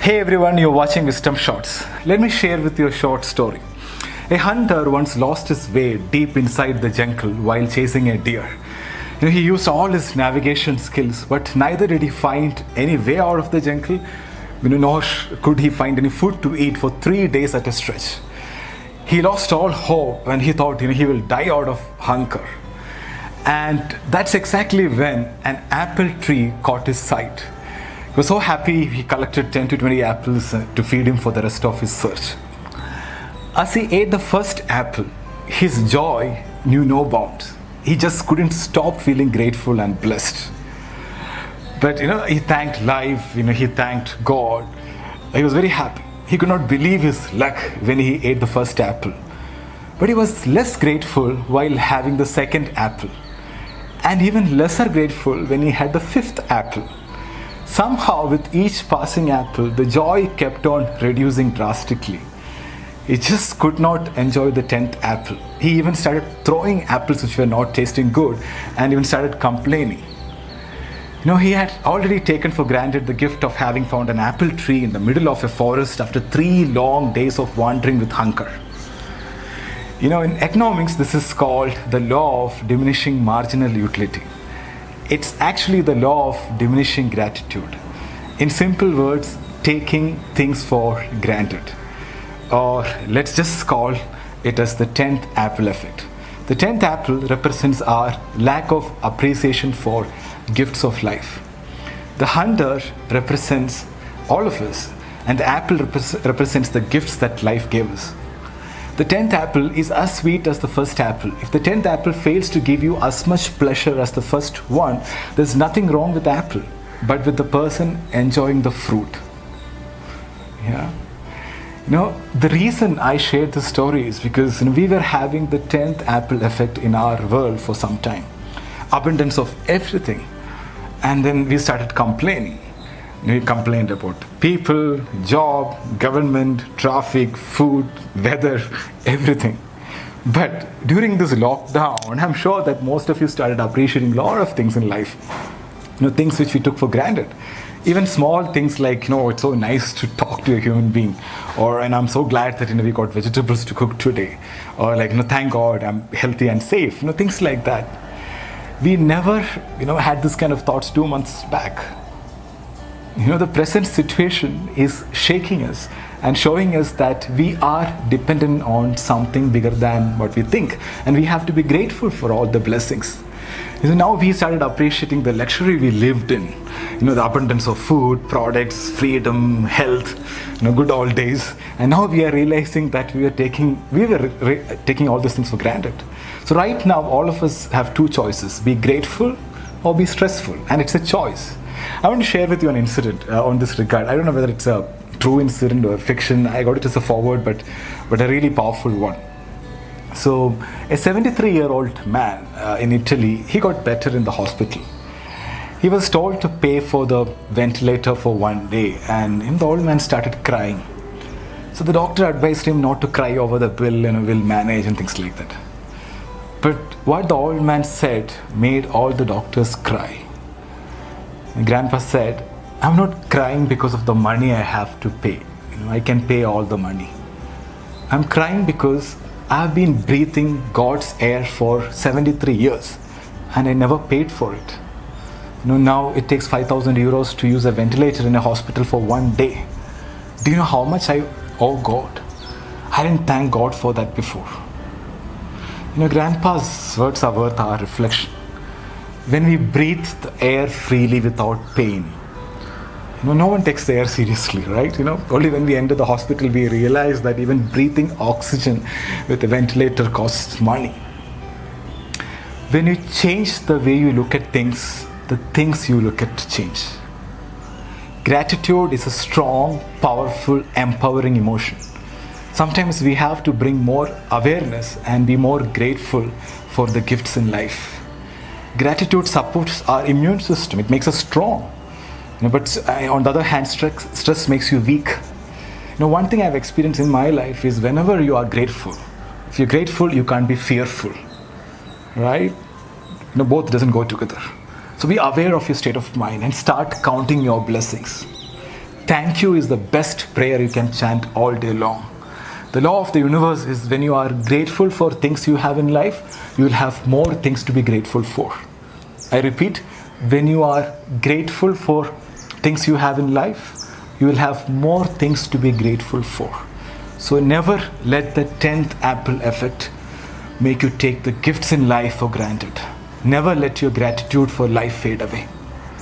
Hey everyone, you're watching Wisdom Shots. Let me share with you a short story. A hunter once lost his way deep inside the jungle while chasing a deer. He used all his navigation skills, but neither did he find any way out of the jungle, nor could he find any food to eat for 3 days at a stretch. He lost all hope and he thought he will die out of hunger. And that's exactly when an apple tree caught his sight. He was so happy he collected 10 to 20 apples to feed him for the rest of his search. As he ate the first apple, his joy knew no bounds. He just couldn't stop feeling grateful and blessed. But he thanked life, he thanked God. He was very happy. He could not believe his luck when he ate the first apple. But he was less grateful while having the second apple. And even lesser grateful when he had the fifth apple. Somehow, with each passing apple, the joy kept on reducing drastically. He just could not enjoy the 10th apple. He even started throwing apples which were not tasting good and even started complaining. He had already taken for granted the gift of having found an apple tree in the middle of a forest after 3 long days of wandering with hunger. In economics, this is called the law of diminishing marginal utility. It's actually the law of diminishing gratitude. In simple words, taking things for granted. Or let's just call it as the 10th apple effect. The 10th apple represents our lack of appreciation for gifts of life. The hunter represents all of us, and the apple represents the gifts that life gave us. The 10th apple is as sweet as the first apple. If the 10th apple fails to give you as much pleasure as the first one, there's nothing wrong with the apple, but with the person enjoying the fruit. Yeah. The reason I shared this story is because we were having the 10th apple effect in our world for some time. Abundance of everything. And then we started complaining. We complained about people, job, government, traffic, food, weather, everything. But during this lockdown, I'm sure that most of you started appreciating a lot of things in life. Things which we took for granted. Even small things like, it's so nice to talk to a human being. And I'm so glad that, we got vegetables to cook today. Or thank God I'm healthy and safe. Things like that. We never, had this kind of thoughts 2 months back. The present situation is shaking us and showing us that we are dependent on something bigger than what we think. And we have to be grateful for all the blessings. Now we started appreciating the luxury we lived in. The abundance of food, products, freedom, health, good old days. And now we are realizing that we were taking all these things for granted. So right now, all of us have 2 choices: be grateful or be stressful. And it's a choice. I want to share with you an incident on this regard. I don't know whether it's a true incident or fiction. I got it as a forward, but a really powerful one. So, a 73-year-old man in Italy, he got better in the hospital. He was told to pay for the ventilator for 1 day, and the old man started crying. So the doctor advised him not to cry over the bill, we'll manage and things like that. But what the old man said made all the doctors cry. And Grandpa said, I'm not crying because of the money I have to pay. I can pay all the money. I'm crying because I've been breathing God's air for 73 years and I never paid for it. Now it takes 5,000 euros to use a ventilator in a hospital for 1 day. Do you know how much I owe God? I didn't thank God for that before. Grandpa's words are worth our reflection. When we breathe the air freely without pain, no one takes the air seriously, right? Only when we enter the hospital, we realize that even breathing oxygen with a ventilator costs money. When you change the way you look at things, the things you look at change. Gratitude is a strong, powerful, empowering emotion. Sometimes we have to bring more awareness and be more grateful for the gifts in life. Gratitude supports our immune system. It makes us strong. But on the other hand, stress makes you weak. One thing I've experienced in my life is whenever you are grateful, if you're grateful, you can't be fearful, right? Both doesn't go together. So be aware of your state of mind and start counting your blessings. Thank you is the best prayer you can chant all day long. The law of the universe is when you are grateful for things you have in life, you will have more things to be grateful for. I repeat, when you are grateful for things you have in life, you will have more things to be grateful for. So never let the 10th apple effect make you take the gifts in life for granted. Never let your gratitude for life fade away.